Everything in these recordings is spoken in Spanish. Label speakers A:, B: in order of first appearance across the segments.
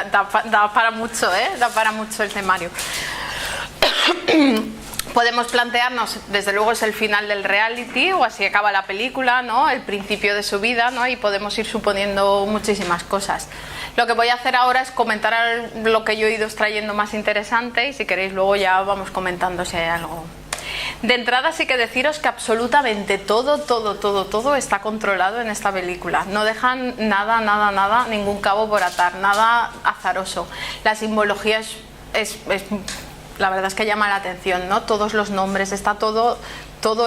A: Da para mucho, da para mucho el temario. Podemos plantearnos, desde luego es el final del reality, o así acaba la película, ¿no? El principio de su vida, ¿no? Y podemos ir suponiendo muchísimas cosas. Lo que voy a hacer ahora es comentar lo que yo he ido extrayendo más interesante, y si queréis luego ya vamos comentando si hay algo. De entrada sí que deciros que absolutamente todo está controlado en esta película. No dejan nada, ningún cabo por atar, nada azaroso. La simbología es la verdad es que llama la atención, ¿no? Todos los nombres, está todo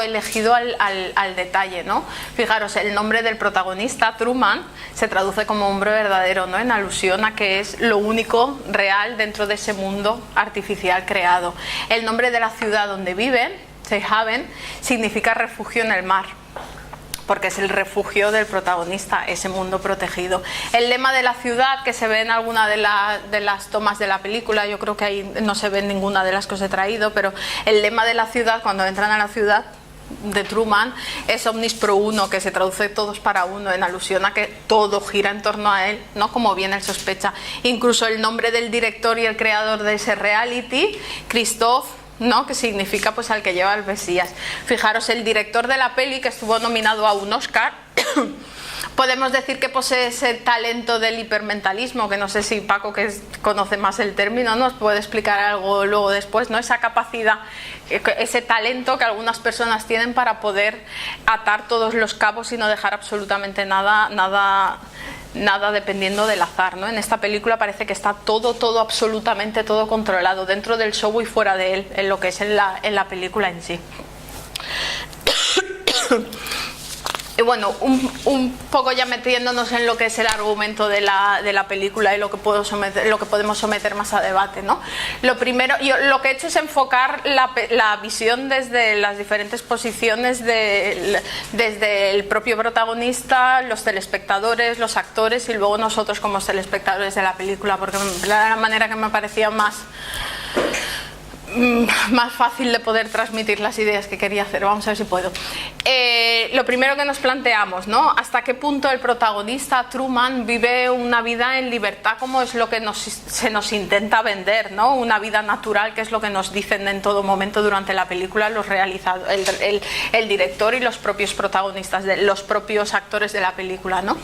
A: elegido al detalle, ¿no? Fijaros, el nombre del protagonista, Truman, se traduce como hombre verdadero, ¿no? En alusión a que es lo único real dentro de ese mundo artificial creado. El nombre de la ciudad donde viven, Seahaven, significa refugio en el mar, porque es el refugio del protagonista, ese mundo protegido. El lema de la ciudad, que se ve en alguna de las tomas de la película, yo creo que ahí no se ve en ninguna de las que os he traído, pero el lema de la ciudad, cuando entran a la ciudad de Truman, es Omnis Pro Uno, que se traduce todos para uno, en alusión a que todo gira en torno a él, ¿no? Como bien él sospecha. Incluso el nombre del director y el creador de ese reality, Christoph, ¿no? Que significa pues al que lleva el Mesías. Fijaros, el director de la peli, que estuvo nominado a un Oscar, podemos decir que posee ese talento del hipermentalismo, que no sé si Paco, que conoce más el término, nos puede explicar algo luego después, ¿no? Esa capacidad, ese talento que algunas personas tienen para poder atar todos los cabos y no dejar absolutamente nada dependiendo del azar, ¿no? En esta película parece que está absolutamente todo controlado, dentro del show y fuera de él, en lo que es en la película en sí. Y bueno, un poco ya metiéndonos en lo que es el argumento de la película y lo que podemos someter más a debate, ¿no? Lo primero, yo lo que he hecho es enfocar la visión desde las diferentes posiciones, desde el propio protagonista, los telespectadores, los actores y luego nosotros como telespectadores de la película, porque la manera que me parecía más fácil de poder transmitir las ideas que quería hacer. Vamos a ver si puedo. Lo primero que nos planteamos, ¿no? ¿Hasta qué punto el protagonista, Truman, vive una vida en libertad, como es lo que se nos intenta vender, ¿no? Una vida natural, que es lo que nos dicen en todo momento durante la película los realizadores, el director y los propios protagonistas, los propios actores de la película, ¿no?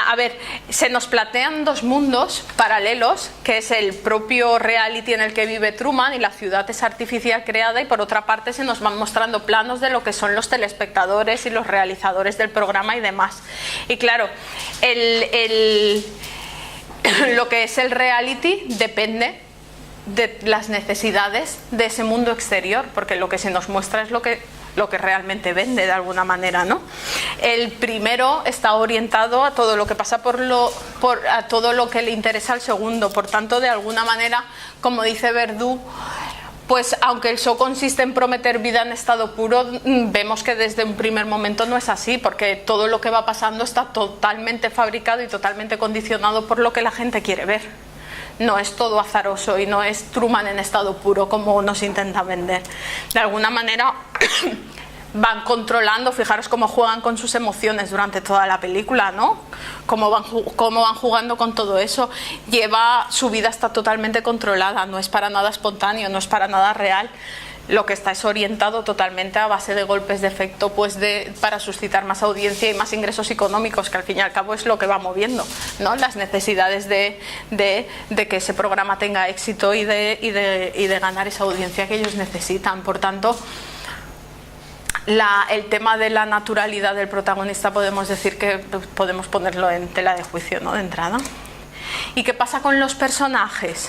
A: A ver, se nos plantean dos mundos paralelos, que es el propio reality en el que vive Truman, y la ciudad es artificial creada, y por otra parte se nos van mostrando planos de lo que son los telespectadores y los realizadores del programa y demás. Y claro, lo que es el reality depende de las necesidades de ese mundo exterior, porque lo que se nos muestra es lo que realmente vende de alguna manera, ¿no? El primero está orientado a todo lo que pasa a todo lo que le interesa al segundo. Por tanto, de alguna manera, como dice Verdú, pues aunque el show consiste en prometer vida en estado puro, vemos que desde un primer momento no es así, porque todo lo que va pasando está totalmente fabricado y totalmente condicionado por lo que la gente quiere ver. No es todo azaroso y no es Truman en estado puro como nos intenta vender. De alguna manera van controlando, fijaros cómo juegan con sus emociones durante toda la película, ¿no? Cómo van jugando con todo eso. Su vida está totalmente controlada, no es para nada espontáneo, no es para nada real. Lo que está es orientado totalmente a base de golpes de efecto, pues para suscitar más audiencia y más ingresos económicos, que al fin y al cabo es lo que va moviendo, ¿no? Las necesidades de que ese programa tenga éxito y de ganar esa audiencia que ellos necesitan. Por tanto, el tema de la naturalidad del protagonista podemos decir que podemos ponerlo en tela de juicio, ¿no? De entrada. ¿Y qué pasa con los personajes?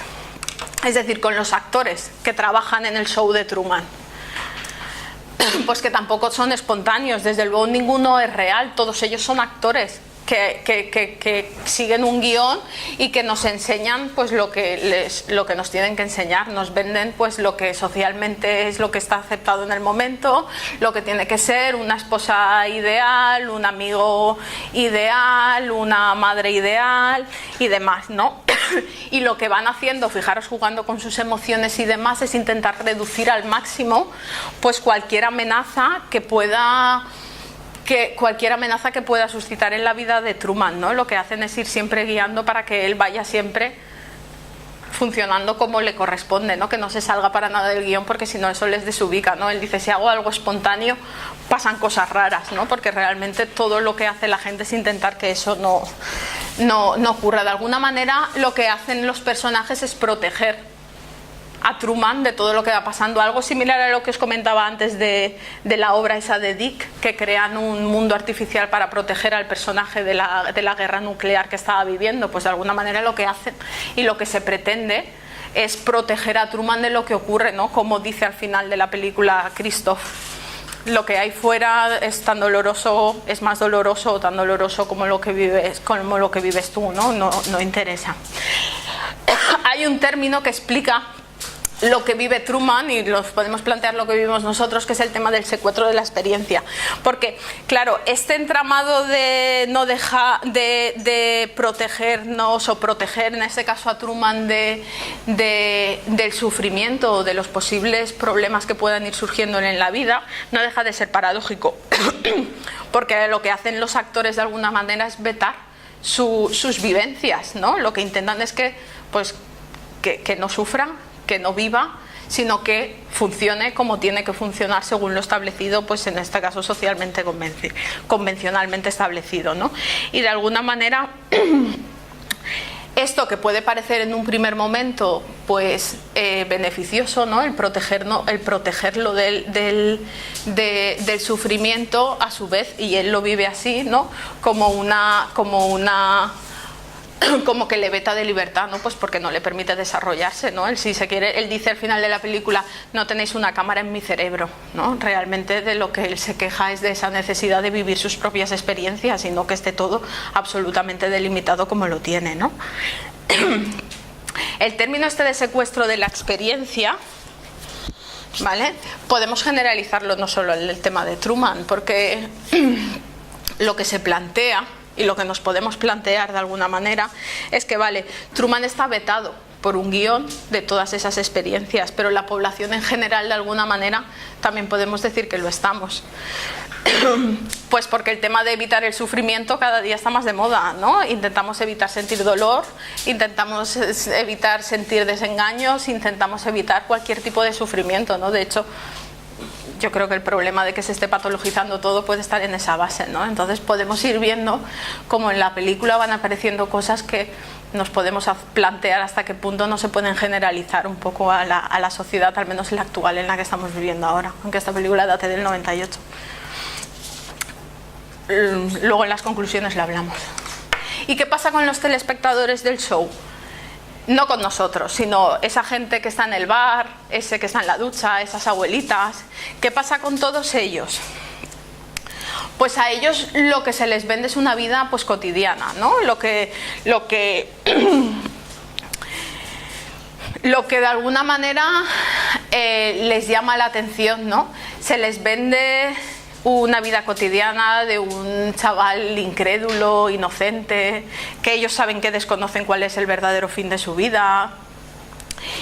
A: Es decir, con los actores que trabajan en el show de Truman. Pues que tampoco son espontáneos, desde luego ninguno es real, todos ellos son actores que siguen un guión y que nos enseñan pues lo que nos tienen que enseñar, nos venden pues lo que socialmente es lo que está aceptado en el momento, lo que tiene que ser una esposa ideal, un amigo ideal, una madre ideal y demás, ¿no? Y lo que van haciendo, fijaros, jugando con sus emociones y demás, es intentar reducir al máximo pues cualquier amenaza que pueda que cualquier amenaza que pueda suscitar en la vida de Truman, ¿no? Lo que hacen es ir siempre guiando para que él vaya siempre funcionando como le corresponde, ¿no? Que no se salga para nada del guión, porque si no eso les desubica, ¿no? Él dice, si hago algo espontáneo pasan cosas raras, ¿no? Porque realmente todo lo que hace la gente es intentar que eso no ocurra. De alguna manera lo que hacen los personajes es proteger a Truman de todo lo que va pasando, algo similar a lo que os comentaba antes de la obra esa de Dick, que crean un mundo artificial para proteger al personaje de la guerra nuclear que estaba viviendo. Pues de alguna manera lo que hacen y lo que se pretende es proteger a Truman de lo que ocurre, ¿no? Como dice al final de la película Christoph, lo que hay fuera es tan doloroso, es más doloroso o tan doloroso como lo que vives tú, ¿no? No interesa. Hay un término que explica lo que vive Truman, y los podemos plantear lo que vivimos nosotros, que es el tema del secuestro de la experiencia. Porque, claro, este entramado de protegernos, o proteger en este caso a Truman del sufrimiento o de los posibles problemas que puedan ir surgiendo en la vida, no deja de ser paradójico. Porque lo que hacen los actores de alguna manera es vetar sus vivencias, ¿no? Lo que intentan es que no sufran, que no viva, sino que funcione como tiene que funcionar según lo establecido, pues en este caso socialmente convencionalmente establecido, ¿no? Y de alguna manera esto, que puede parecer en un primer momento pues beneficioso, ¿no? El protegerlo del sufrimiento, a su vez, y él lo vive así, ¿no? Como que le veta de libertad, ¿no? Pues porque no le permite desarrollarse, ¿no? Él, si se quiere, él dice al final de la película, no tenéis una cámara en mi cerebro, ¿no? Realmente de lo que él se queja es de esa necesidad de vivir sus propias experiencias y no que esté todo absolutamente delimitado como lo tiene, ¿no? El término este de secuestro de la experiencia, ¿vale? Podemos generalizarlo no solo en el tema de Truman, porque lo que se plantea y lo que nos podemos plantear de alguna manera es que, vale, Truman está vetado por un guión de todas esas experiencias, pero la población en general de alguna manera también podemos decir que lo estamos. Pues porque el tema de evitar el sufrimiento cada día está más de moda, ¿no? Intentamos evitar sentir dolor, intentamos evitar sentir desengaños, intentamos evitar cualquier tipo de sufrimiento, ¿no? De hecho, yo creo que el problema de que se esté patologizando todo puede estar en esa base, ¿no? Entonces podemos ir viendo cómo en la película van apareciendo cosas que nos podemos plantear hasta qué punto no se pueden generalizar un poco a la sociedad, al menos la actual en la que estamos viviendo ahora, aunque esta película date del 98. Luego en las conclusiones lo hablamos. ¿Y qué pasa con los telespectadores del show? No con nosotros, sino esa gente que está en el bar, ese que está en la ducha, esas abuelitas. ¿Qué pasa con todos ellos? Pues a ellos lo que se les vende es una vida pues cotidiana, ¿no? Lo que de alguna manera les llama la atención, ¿no? Se les vende una vida cotidiana de un chaval incrédulo, inocente, que ellos saben que desconocen cuál es el verdadero fin de su vida.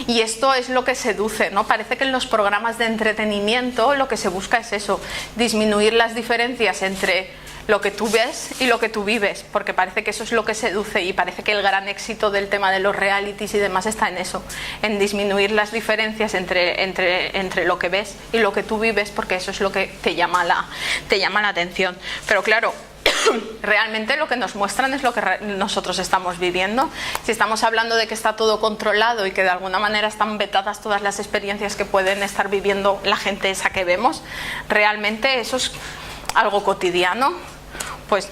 A: Y esto es lo que seduce, ¿no? Parece que en los programas de entretenimiento lo que se busca es eso, disminuir las diferencias entre lo que tú ves y lo que tú vives, porque parece que eso es lo que seduce, y parece que el gran éxito del tema de los realities y demás está en eso, en disminuir las diferencias entre lo que ves y lo que tú vives, porque eso es lo que te llama la atención. Pero claro, realmente lo que nos muestran es lo que nosotros estamos viviendo. Si estamos hablando de que está todo controlado y que de alguna manera están vetadas todas las experiencias que pueden estar viviendo la gente esa que vemos, realmente eso es algo cotidiano, pues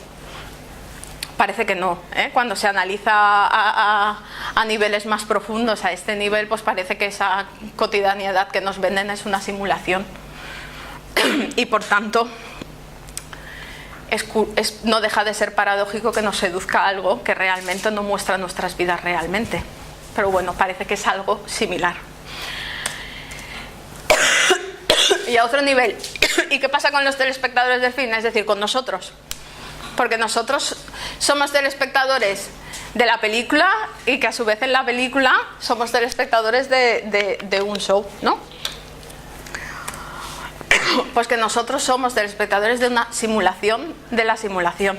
A: parece que no, ¿eh? Cuando se analiza a niveles más profundos, a este nivel, pues parece que esa cotidianidad que nos venden es una simulación. Y por tanto no deja de ser paradójico que nos seduzca algo que realmente no muestra nuestras vidas realmente. Pero bueno, parece que es algo similar. Y a otro nivel, ¿y qué pasa con los telespectadores del cine? Es decir, con nosotros. Porque nosotros somos telespectadores de la película y que a su vez en la película somos telespectadores de un show, ¿no? Pues que nosotros somos espectadores de una simulación de la simulación.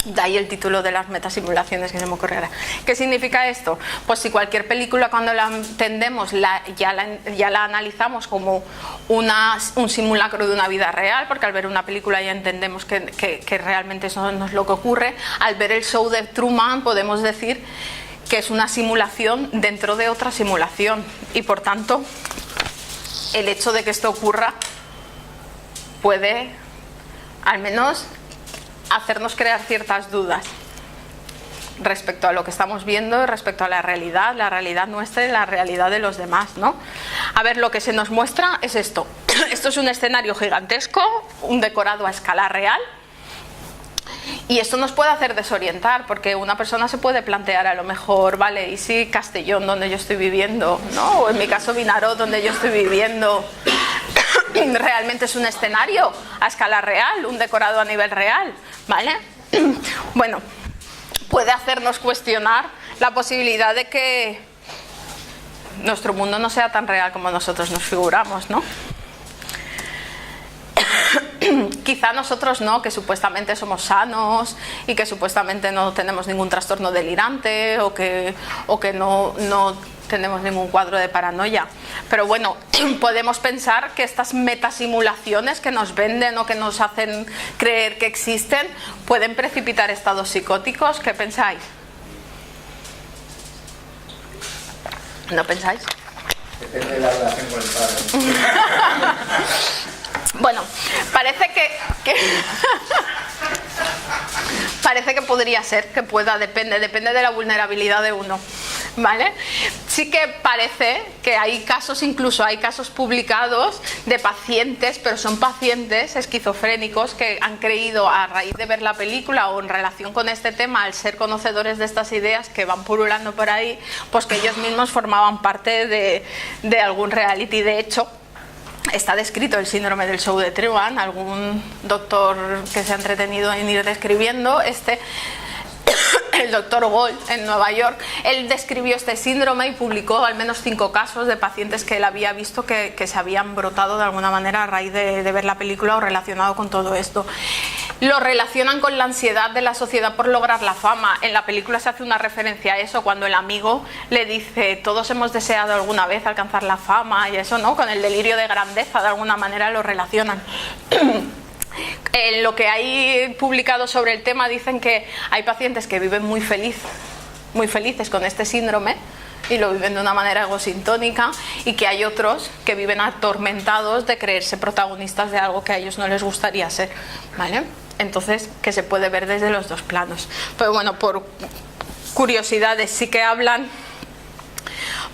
A: De ahí el título de las metasimulaciones que se me ocurre ahora. ¿Qué significa esto? Pues si cualquier película cuando la entendemos ya la analizamos como un simulacro de una vida real, porque al ver una película ya entendemos que realmente eso no es lo que ocurre. Al ver el show de Truman podemos decir que es una simulación dentro de otra simulación, y por tanto el hecho de que esto ocurra puede al menos hacernos crear ciertas dudas respecto a lo que estamos viendo, respecto a la realidad nuestra y la realidad de los demás, ¿no? A ver, lo que se nos muestra es esto. Esto es un escenario gigantesco, un decorado a escala real, y esto nos puede hacer desorientar, porque una persona se puede plantear a lo mejor, vale, ¿y si Castellón, donde yo estoy viviendo, ¿no? O en mi caso Vinaró, donde yo estoy viviendo, realmente es un escenario a escala real, un decorado a nivel real, ¿vale? Bueno, puede hacernos cuestionar la posibilidad de que nuestro mundo no sea tan real como nosotros nos figuramos, ¿no? Quizá nosotros no, que supuestamente somos sanos y que supuestamente no tenemos ningún trastorno delirante o que no tenemos ningún cuadro de paranoia. Pero bueno, podemos pensar que estas metasimulaciones que nos venden o que nos hacen creer que existen pueden precipitar estados psicóticos. ¿Qué pensáis? ¿No pensáis?
B: Depende de la relación con el padre.
A: Bueno, parece parece que podría ser, que pueda, depende de la vulnerabilidad de uno, ¿vale? Sí que parece que hay casos, incluso hay casos publicados de pacientes, pero son pacientes esquizofrénicos que han creído a raíz de ver la película o en relación con este tema, al ser conocedores de estas ideas que van pululando por ahí, pues que ellos mismos formaban parte de algún reality. De hecho, está descrito el síndrome del show de Truman. Algún doctor que se ha entretenido en ir describiendo el doctor Gold en Nueva York, él describió este síndrome y publicó al menos 5 casos de pacientes que él había visto que se habían brotado de alguna manera a raíz de ver la película o relacionado con todo esto. Lo relacionan con la ansiedad de la sociedad por lograr la fama. En la película se hace una referencia a eso cuando el amigo le dice: todos hemos deseado alguna vez alcanzar la fama, y eso, ¿no? Con el delirio de grandeza, de alguna manera lo relacionan. En lo que hay publicado sobre el tema dicen que hay pacientes que viven muy felices con este síndrome y lo viven de una manera egosintónica, y que hay otros que viven atormentados de creerse protagonistas de algo que a ellos no les gustaría ser, ¿vale? Entonces, que se puede ver desde los dos planos. Pero bueno, por curiosidades sí que hablan.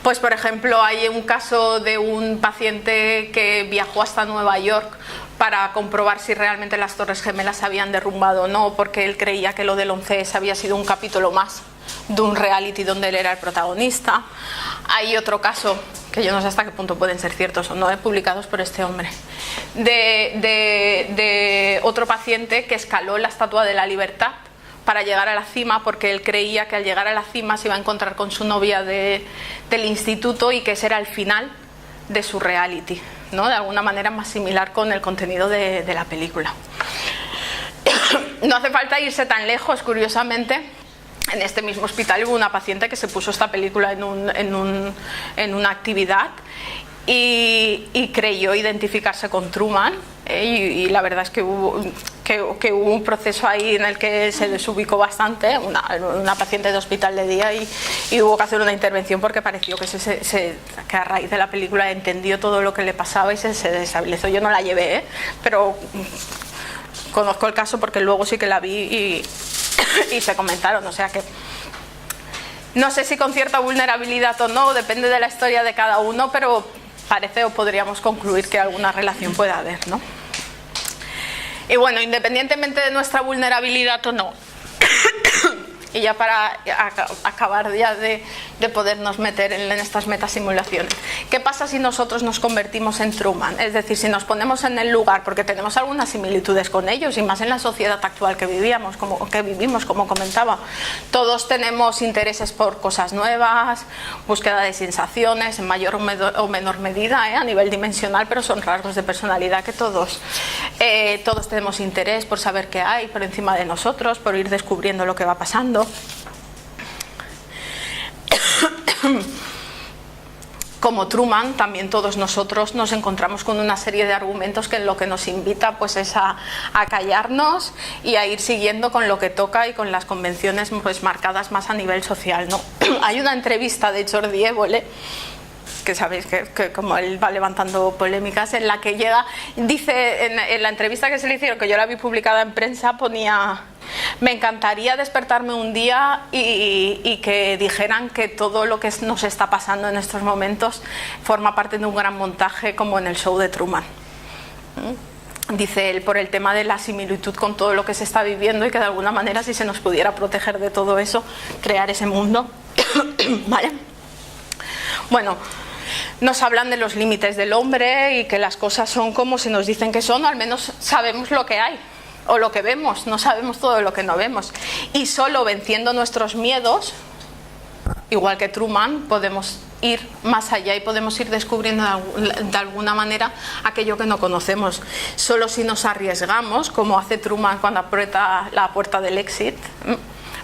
A: Pues por ejemplo, hay un caso de un paciente que viajó hasta Nueva York para comprobar si realmente las Torres Gemelas se habían derrumbado o no, porque él creía que lo del 11S había sido un capítulo más de un reality donde él era el protagonista. Hay otro caso, que yo no sé hasta qué punto pueden ser ciertos o no, publicados por este hombre, de otro paciente que escaló la Estatua de la Libertad para llegar a la cima, porque él creía que al llegar a la cima se iba a encontrar con su novia del instituto y que ese era el final de su reality, ¿no? De alguna manera más similar con el contenido de la película. No hace falta irse tan lejos, curiosamente. En este mismo hospital hubo una paciente que se puso esta película en una actividad y creyó identificarse con Truman, y la verdad es que hubo un proceso ahí en el que se desubicó bastante, una paciente de hospital de día, y hubo que hacer una intervención porque pareció que a raíz de la película entendió todo lo que le pasaba y se desestabilizó. Yo no la llevé, pero conozco el caso porque luego sí que la vi y se comentaron, o sea que no sé si con cierta vulnerabilidad o no, depende de la historia de cada uno, pero parece o podríamos concluir que alguna relación puede haber, ¿no? Y bueno, independientemente de nuestra vulnerabilidad o no, y ya para acabar ya de de podernos meter en estas metasimulaciones. ¿Qué pasa si nosotros nos convertimos en Truman? Es decir, si nos ponemos en el lugar, porque tenemos algunas similitudes con ellos, y más en la sociedad actual que vivimos, como comentaba. Todos tenemos intereses por cosas nuevas, búsqueda de sensaciones, en mayor o menor medida, a nivel dimensional, pero son rasgos de personalidad que todos tenemos interés por saber qué hay por encima de nosotros, por ir descubriendo lo que va pasando. Como Truman, también todos nosotros nos encontramos con una serie de argumentos que lo que nos invita pues es a callarnos y a ir siguiendo con lo que toca y con las convenciones pues marcadas más a nivel social, ¿no? Hay una entrevista de Jordi Évole, que sabéis que como él va levantando polémicas, en la que dice en la entrevista que se le hicieron, que yo la vi publicada en prensa, ponía: me encantaría despertarme un día y que dijeran que todo lo que nos está pasando en estos momentos forma parte de un gran montaje como en el show de Truman. Dice él, por el tema de la similitud con todo lo que se está viviendo, y que de alguna manera, si se nos pudiera proteger de todo eso, crear ese mundo. ¿Vale? Bueno, nos hablan de los límites del hombre y que las cosas son como se nos dicen que son, o al menos sabemos lo que hay o lo que vemos, no sabemos todo lo que no vemos, y solo venciendo nuestros miedos, igual que Truman, podemos ir más allá y podemos ir descubriendo de alguna manera aquello que no conocemos. Solo si nos arriesgamos, como hace Truman cuando aprieta la puerta del exit,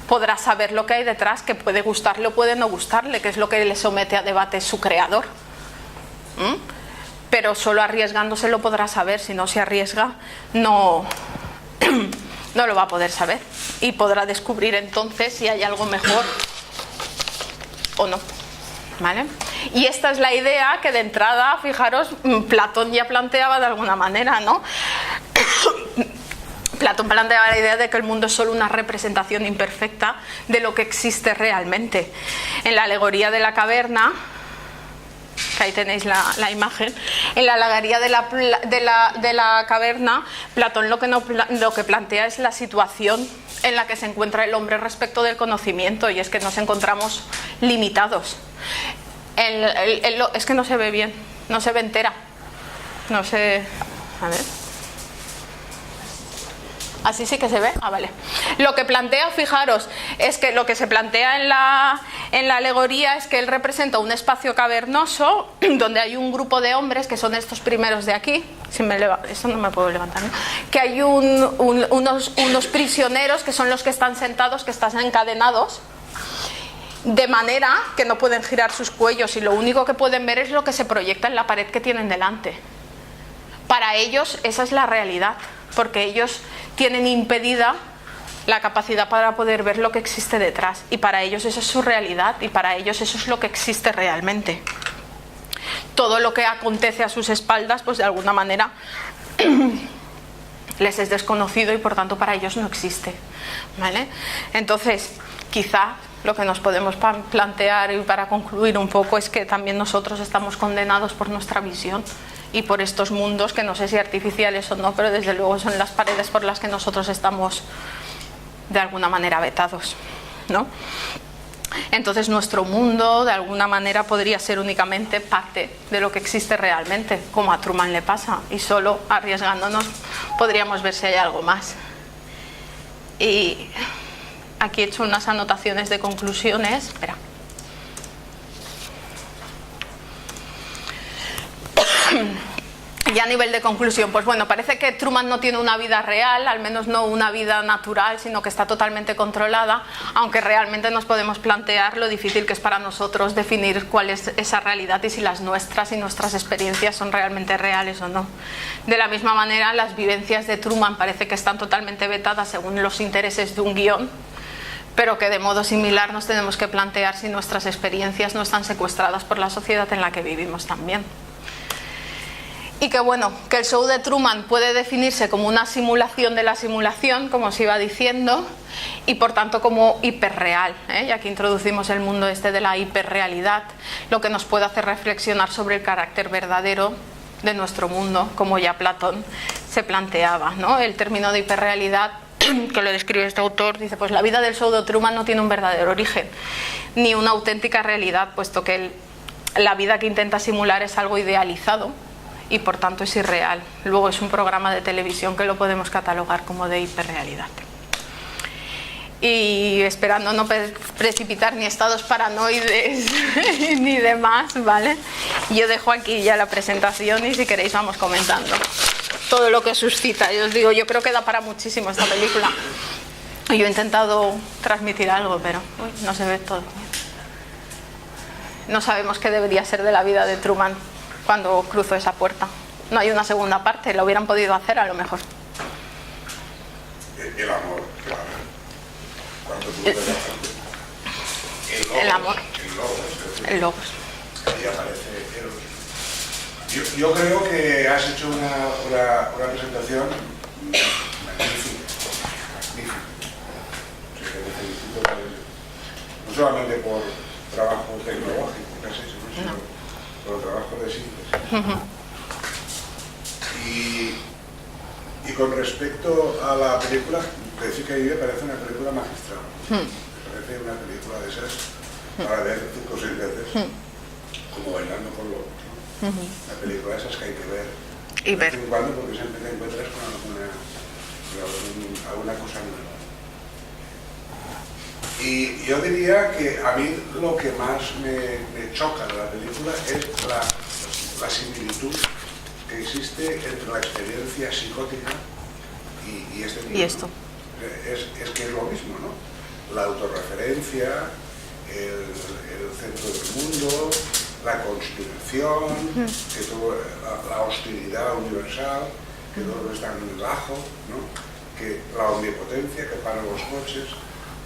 A: podrá saber lo que hay detrás, que puede gustarle o puede no gustarle, que es lo que le somete a debate su creador. Pero solo arriesgándose lo podrá saber. Si no se arriesga, no lo va a poder saber, y podrá descubrir entonces si hay algo mejor o no. ¿Vale? Y esta es la idea que de entrada, fijaros, Platón ya planteaba de alguna manera, ¿no? Platón planteaba la idea de que el mundo es solo una representación imperfecta de lo que existe realmente. En la alegoría de la caverna, que ahí tenéis la imagen, en la alegoría de la caverna, Platón lo que plantea es la situación en la que se encuentra el hombre respecto del conocimiento, y es que nos encontramos limitados. Es que no se ve bien, no se ve entera, no se... A ver... Así sí que se ve. Ah, vale. Lo que plantea, fijaros, es que lo que se plantea en la alegoría es que él representa un espacio cavernoso donde hay un grupo de hombres, que son estos primeros de aquí. Esto no me puedo levantar, ¿no? Que hay unos prisioneros, que son los que están sentados, que están encadenados, de manera que no pueden girar sus cuellos, y lo único que pueden ver es lo que se proyecta en la pared que tienen delante. Para ellos esa es la realidad, porque ellos tienen impedida la capacidad para poder ver lo que existe detrás, y para ellos esa es su realidad, y para ellos eso es lo que existe realmente. Todo lo que acontece a sus espaldas, pues de alguna manera les es desconocido, y por tanto para ellos no existe. ¿Vale? Entonces, quizá lo que nos podemos plantear, y para concluir un poco, es que también nosotros estamos condenados por nuestra visión y por estos mundos, que no sé si artificiales o no, pero desde luego son las paredes por las que nosotros estamos de alguna manera vetados, ¿no? Entonces nuestro mundo de alguna manera podría ser únicamente parte de lo que existe realmente, como a Truman le pasa, y solo arriesgándonos podríamos ver si hay algo más. Y aquí he hecho unas anotaciones de conclusiones. Espera. Y a nivel de conclusión, pues bueno, parece que Truman no tiene una vida real, al menos no una vida natural, sino que está totalmente controlada, aunque realmente nos podemos plantear lo difícil que es para nosotros definir cuál es esa realidad y si las nuestras y nuestras experiencias son realmente reales o no. De la misma manera, las vivencias de Truman parece que están totalmente vetadas según los intereses de un guión, pero que de modo similar nos tenemos que plantear si nuestras experiencias no están secuestradas por la sociedad en la que vivimos también. Y que bueno, que el show de Truman puede definirse como una simulación de la simulación, como se iba diciendo, y por tanto como hiperreal, ¿eh? Y aquí introducimos el mundo este de la hiperrealidad, lo que nos puede hacer reflexionar sobre el carácter verdadero de nuestro mundo, como ya Platón se planteaba, ¿no? El término de hiperrealidad que lo describe este autor, dice, pues la vida del pseudo Truman no tiene un verdadero origen, ni una auténtica realidad, puesto que la vida que intenta simular es algo idealizado y por tanto es irreal. Luego es un programa de televisión que lo podemos catalogar como de hiperrealidad. Y esperando no precipitar ni estados paranoides ni demás, ¿vale? Yo dejo aquí ya la presentación y si queréis vamos comentando todo lo que suscita. Yo os digo, yo creo que da para muchísimo esta película. Yo he intentado transmitir algo, pero no se ve todo. No sabemos qué debería ser de la vida de Truman cuando cruzó esa puerta. No hay una segunda parte, lo hubieran podido hacer a lo mejor.
C: El amor, claro.
A: El amor. El logos.
C: Ahí aparece yo creo que has hecho una presentación magnífica. No solamente por trabajo tecnológico que has hecho, sino por trabajo de síntesis. Y con respecto a la película, decir que a mí me parece una película magistral. Me parece una película de esas para ver 5 o 6 veces, como Bailando con Lobos. Una película de esas que hay que ver de vez en cuando, porque siempre te encuentras con alguna cosa nueva. Y yo diría que a mí lo que más me choca de la película es la similitud que existe entre la experiencia psicótica y este libro.
A: ¿Y esto?
C: Es que es lo mismo, ¿no? La autorreferencia, el centro del mundo, la conspiración, que todo, la hostilidad universal, que todo está en el ajo, ¿no? Que la omnipotencia, que paran los coches,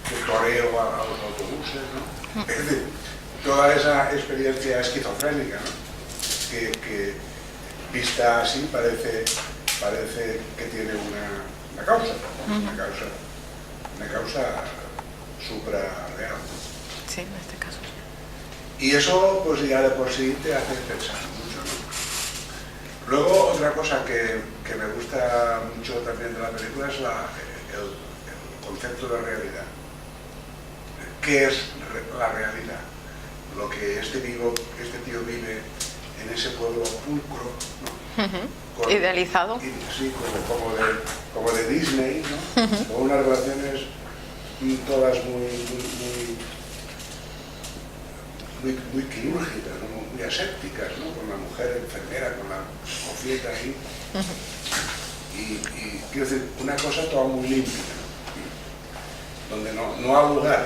C: que toreo a los autobuses, ¿no? Es decir, toda esa experiencia esquizofrénica, ¿no? Que vista así parece que tiene una causa, una causa suprarreal.
A: Sí, en este caso.
C: Y eso pues ya de por sí te hace pensar mucho, ¿no? Luego otra cosa que me gusta mucho también de la película es el concepto de realidad. ¿Qué es la realidad? Lo que este tío vive en ese pueblo pulcro, ¿no?
A: Idealizado.
C: Sí, como de Disney, ¿no? Con unas relaciones todas muy quirúrgicas, ¿no? Muy asépticas, ¿no? Con la mujer enfermera, con la cofieta ahí. Y quiero decir, una cosa toda muy limpia, ¿no? Donde no ha lugar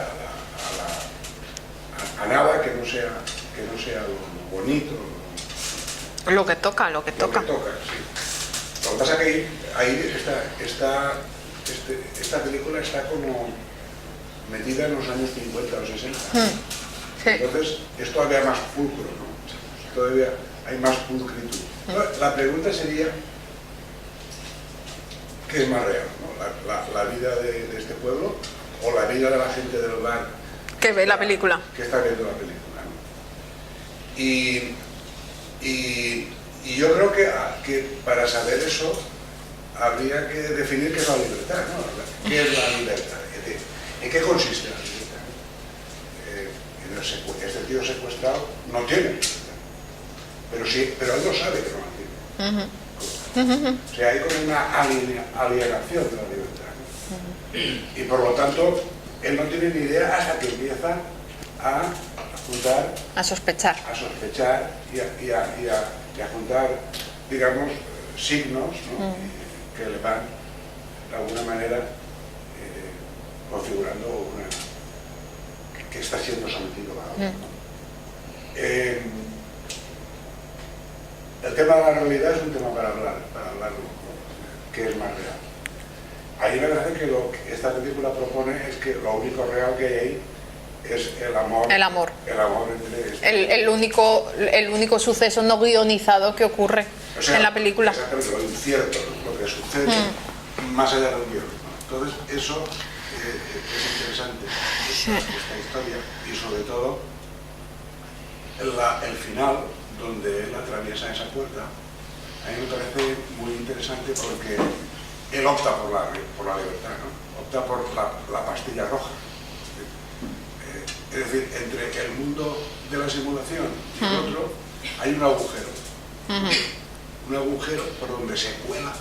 C: a nada que no sea lo bonito,
A: Lo que toca.
C: Lo que toca, sí. Lo que pasa es que ahí esta película está como metida en los años 50 o 60.
A: Sí.
C: Entonces es todavía más pulcro, ¿no? Todavía hay más pulcritud. La pregunta sería, ¿qué es más real, ¿no? La vida de este pueblo o la vida de la gente del bar
A: que ve la película?
C: Que está viendo la película, ¿no? Y yo creo que para saber eso habría que definir qué es la libertad, ¿no? ¿Qué es la libertad? ¿En qué consiste la libertad? Este tío secuestrado no tiene libertad, pero él no sabe que no la tiene. O sea, hay como una alienación de la libertad, ¿no? Y por lo tanto él no tiene ni idea hasta que empieza a juntar,
A: a sospechar
C: y a juntar, digamos, signos, ¿no? Que le van de alguna manera configurando que está siendo sometido a algo, ¿no? El tema de la realidad es un tema para hablarlo, ¿no? ¿Qué es más real? A mí me parece que lo que esta película propone es que lo único real que hay ahí es el amor.
A: El amor.
C: El amor entre
A: el único suceso no guionizado que ocurre, o sea, en la película.
C: Exactamente, lo incierto, lo que sucede más allá del guión, ¿no? Entonces eso es interesante, esta historia, y sobre todo el final, donde él atraviesa esa puerta. A mí me parece muy interesante porque él opta por la libertad, ¿no? Opta por la pastilla roja. Es decir, entre el mundo de la simulación y el otro hay un agujero. Un agujero por donde se cuelan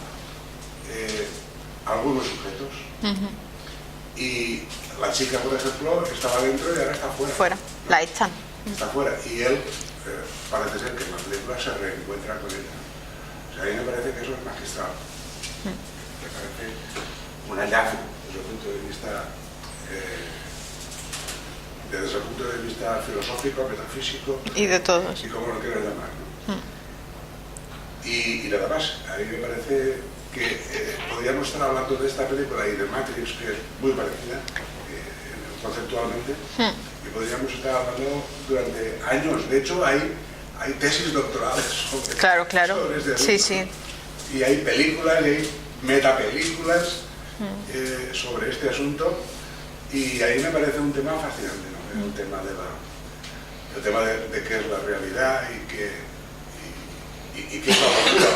C: algunos sujetos. Y la chica, por ejemplo, estaba dentro y ahora está fuera.
A: Fuera, la echan.
C: Está fuera. Y él parece ser que en la película se reencuentra con ella. O sea, a mí me parece que eso es magistral. Me parece un hallazgo desde el punto de vista filosófico, metafísico
A: Y de todos.
C: y como lo quieras llamar, ¿no? Y nada más, a mí me parece que podríamos estar hablando de esta película y de Matrix, que es muy parecida conceptualmente, y podríamos estar hablando durante años. De hecho, hay tesis doctorales sobre este asunto,
A: sí, sí.
C: Y hay películas y hay metapelículas sobre este asunto, y ahí me parece un tema fascinante, ¿no? El tema de qué es la realidad y qué es la locura,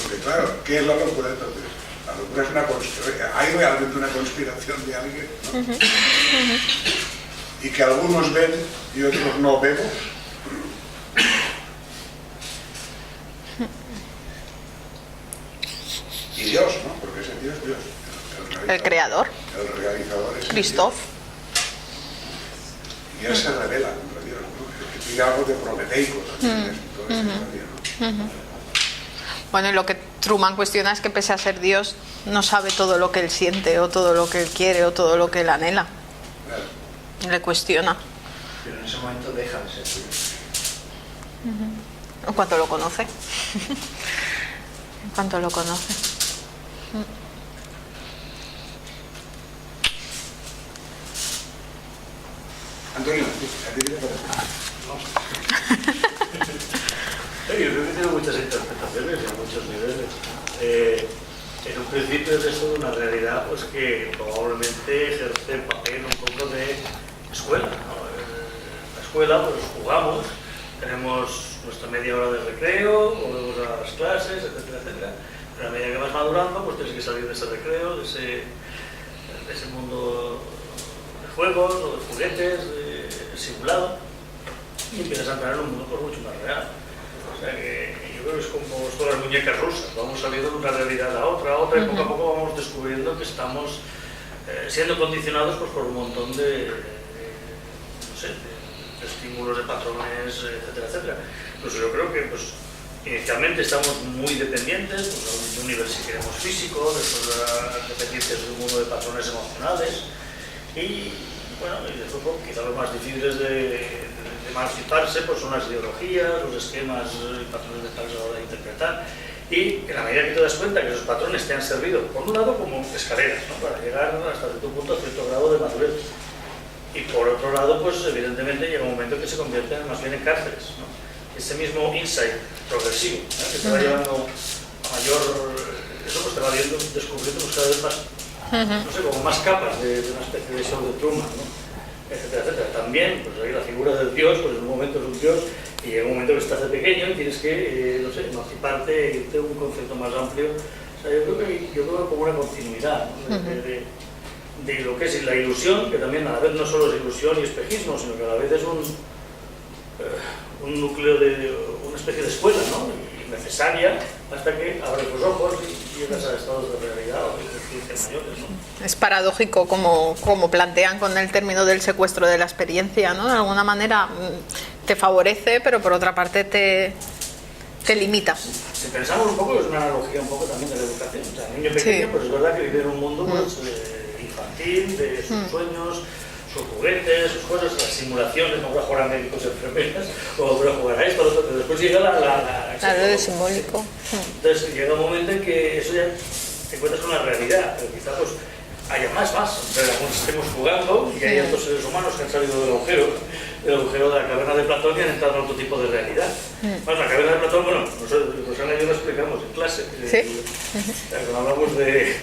C: porque claro, ¿qué es la locura entonces? La locura es una conspiración, hay realmente una conspiración de alguien, ¿no? Y que algunos ven y otros no vemos. Y Dios, ¿no? Porque ese Dios es Dios.
A: El creador.
C: El realizador es
A: Christoph.
C: Y él se revela contra Dios, ¿no? Que tiene algo de prometeico también, todo ese historia, ¿no?
A: Bueno, y lo que Truman cuestiona es que pese a ser Dios, no sabe todo lo que él siente, o todo lo que él quiere, o todo lo que él anhela.
C: Claro.
A: Le cuestiona.
B: Pero en ese momento deja de ser Dios.
A: En cuanto lo conoce. En cuanto lo conoce.
C: Antonio, ¿a ti qué te parece?
D: Yo creo que tiene muchas interpretaciones y a muchos niveles. En un principio es eso una realidad pues que probablemente ejerce el papel un poco de escuela, ¿no? En la escuela pues jugamos, tenemos nuestra media hora de recreo, volvemos a las clases, etcétera, etcétera. Pero a medida que vas madurando pues tienes que salir de ese recreo, de ese mundo de juegos o de juguetes, simulado, y empiezas a entrar en un mundo pues mucho más real. O sea que yo creo que es como esto de las muñecas rusas, vamos saliendo de una realidad a otra, y poco a poco vamos descubriendo que estamos siendo condicionados pues, por un montón de estímulos, de patrones, etcétera, etcétera. Pues yo creo que pues, inicialmente estamos muy dependientes, pues, de un nivel si queremos físico, después dependientes de un mundo de patrones emocionales, y bueno, y después quizá los más difíciles de emanciparse pues son las ideologías, los esquemas y patrones mentales a la hora de interpretar, y en la medida que te das cuenta que esos patrones te han servido, por un lado como escaleras, ¿no? Para llegar hasta cierto punto a cierto grado de madurez, y por otro lado pues evidentemente llega un momento que se convierten más bien en cárceles, ¿no? Ese mismo insight progresivo, ¿no? Que te va llevando a mayor, eso pues te va descubriendo pues, cada vez más, no sé, como más capas de una especie de show de Truman, ¿no? Etcétera, etcétera. También, pues ahí la figura del Dios, pues en un momento es un Dios y llega un momento que estás de pequeño y tienes que, no sé, emanciparte, irte a un concepto más amplio. O sea, yo creo como una continuidad, ¿no? de lo que es la ilusión, que también a la vez no solo es ilusión y espejismo, sino que a la vez es un núcleo de una especie de escuela, ¿no? Y necesaria hasta que abres los ojos y llegas a estados de realidad o de experiencias mayores, ¿no?
A: Es paradójico como plantean con el término del secuestro de la experiencia, ¿no? De alguna manera te favorece, pero por otra parte te limita.
D: Si pensamos un poco, es una analogía un poco también de la educación. O sea, el niño pequeño, pues es verdad que vive en un mundo pues, infantil, de sus sueños, sus juguetes, sus cosas, las simulaciones, no voy a jugar a médicos y enfermeras, o voy a jugar a esto, a lo otro, pero después llega
A: Claro, de simbólico.
D: Entonces llega un momento en que eso ya te encuentras con la realidad, pero quizás pues haya más, pero estemos jugando y hay otros seres humanos que han salido del agujero de la caverna de Platón y han entrado en otro tipo de realidad. Bueno, la caverna de Platón, bueno, Rosana y yo lo explicamos en clase.
A: ¿Sí?
D: Cuando hablamos de...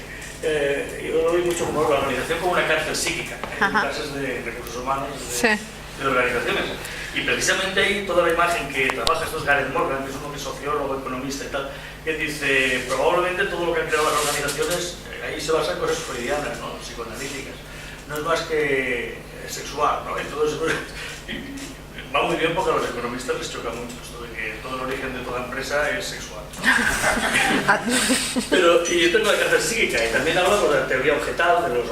D: yo lo vi mucho como la organización como una cárcel psíquica, en clases de recursos humanos, de organizaciones. Y precisamente ahí toda la imagen que trabaja, esto es Gareth Morgan, que es uno que es sociólogo, economista y tal, que dice, probablemente todo lo que han creado las organizaciones, ahí se basa en cosas freudianas, ¿no? Psicoanalíticas. No es más que sexual, ¿no? Entonces, va muy bien porque a los economistas les choca mucho esto de que todo el origen de toda empresa es sexual, ¿no? Pero, y esto es la cárcel psíquica, y también habla de la teoría objetal, de los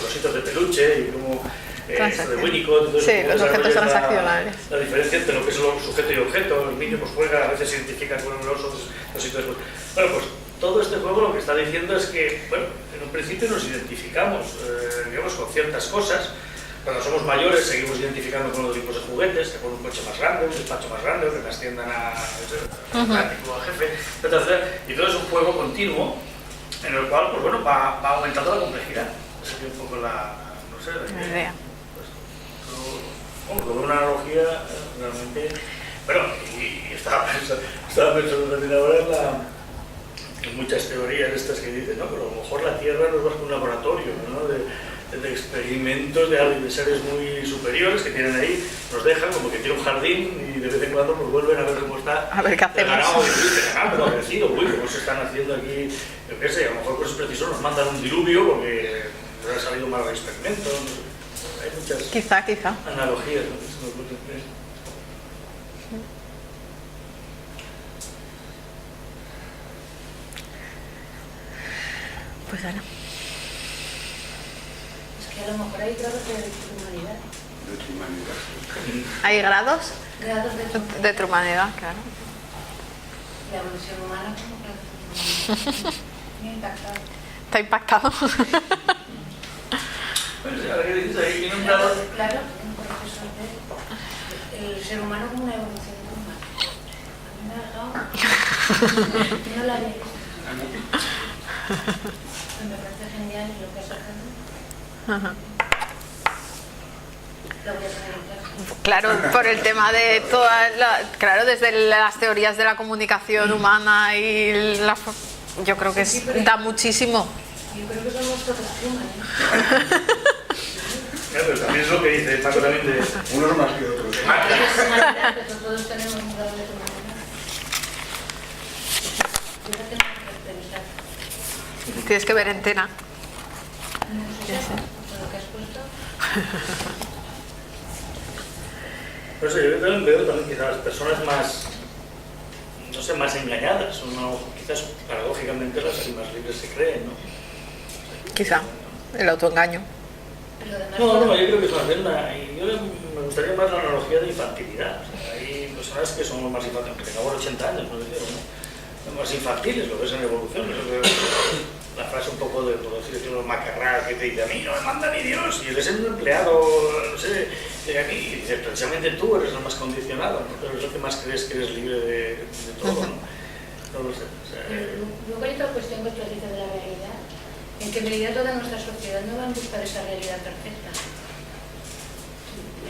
D: ositos de peluche, y cómo esto de Winnicott,
A: sí, los objetos transaccionales.
D: La diferencia entre lo que es sujeto y objeto, el niño pues juega, a veces se identifica con los otros, bueno, pues todo este juego lo que está diciendo es que, bueno, en un principio nos identificamos, digamos, con ciertas cosas. Cuando somos mayores seguimos identificando con los tipos de juguetes, que con un coche más grande, un despacho más grande, o que me asciendan al jefe, etc. Y todo es un juego continuo en el cual, pues bueno, va aumentando la complejidad. Esa es un poco la idea. Pues, con una analogía realmente... Bueno, y estaba pensando también ahora en muchas teorías estas que dicen, ¿no? Pero a lo mejor la Tierra no es más que un laboratorio, ¿no? De experimentos de seres muy superiores que tienen ahí, nos dejan como que tiene un jardín y de vez en cuando pues vuelven a ver cómo está.
A: A ver qué hacemos.
D: Pero crecido, cómo se están haciendo aquí, yo qué sé, a lo mejor pues es preciso, nos mandan un diluvio porque ha salido mal el experimento. No sé. Hay muchas
A: quizá.
D: analogías, ¿no?
A: Pues ahora.
E: A lo mejor hay grados de humanidad.
C: De humanidad.
A: ¿Hay grados?
E: Grados
A: de humanidad, claro.
E: La evolución humana como grados. Me impactado.
A: ¿Está impactado?
D: Pues ahora que dices ahí, tiene un grado...
E: Claro, un profesor de el ser humano como una evolución humana. A mí me ha dejado... No la había visto. Me parece genial lo que has sacado.
A: Ajá.
E: Lo voy a poner en clase.
A: Claro, por el tema de claro, desde las teorías de la comunicación humana y yo creo que da muchísimo.
E: Yo creo que somos todos humanos.
D: Pero también es lo que dice Paco también de...
C: Unos más que otros.
E: Pero todos tenemos un grado de humanidad. Yo no tengo que pensar.
A: Tienes que ver entera.
E: No sé lo que has puesto.
D: Por eso yo también veo también quizás las personas más, no sé, más engañadas, o quizás paradójicamente las que más libres se creen, ¿no?
A: Quizá, el autoengaño.
D: No, yo creo que es más bien yo me gustaría más la analogía de infantilidad. O sea, hay personas que son más infantiles, que tengamos 80 años, no decir, ¿no? Más infantiles, lo ves en evolución, la frase un poco de, por decirlo, macarrada que te dice a mí no me manda ni Dios, y eres un empleado, no sé, de aquí, y dices, precisamente tú eres lo más condicionado, ¿no? Pero es lo que más crees que eres libre de todo, ¿no? No lo sé. O sea,
E: luego hay otra cuestión que tú dices de la realidad. ¿En qué medida toda nuestra sociedad no va a buscar esa realidad perfecta?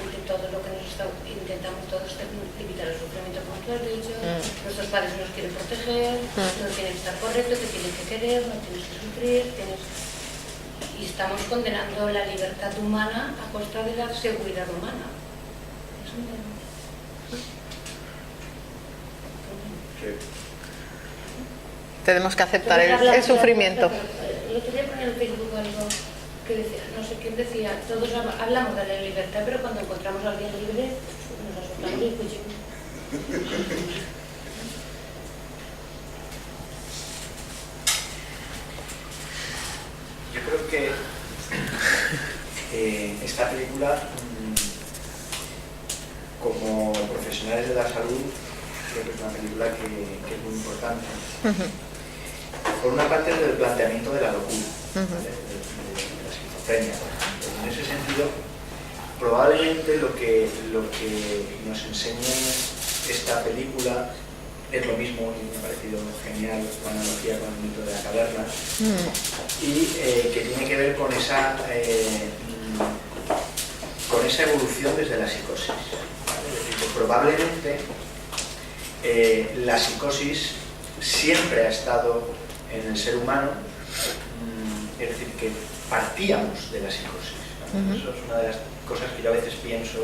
E: Entre todo lo que intentamos todos evitar el sufrimiento, como tú has dicho, nuestros padres nos quieren proteger, todo tiene que estar correcto, te tienen que querer, no tienes que sufrir, y estamos condenando la libertad humana a costa de la seguridad humana. Eso
A: Tenemos que aceptar el sufrimiento.
E: El otro día ponía en Facebook algo que decía, no sé quién decía, todos hablamos de la libertad, pero cuando encontramos a alguien libre, nos asustamos y escuchamos.
B: Yo creo que esta película, como profesionales de la salud, creo que es una película que es muy importante. Por una parte, del planteamiento de la locura, de la esquizofrenia. En ese sentido, probablemente lo que nos enseña esta película es lo mismo, y me ha parecido genial la analogía con el mito de la caverna, y que tiene que ver con esa evolución desde la psicosis. ¿Vale? Es decir, que probablemente la psicosis siempre ha estado en el ser humano, es decir, que partíamos de la psicosis, ¿no? Eso es una de las cosas que yo a veces pienso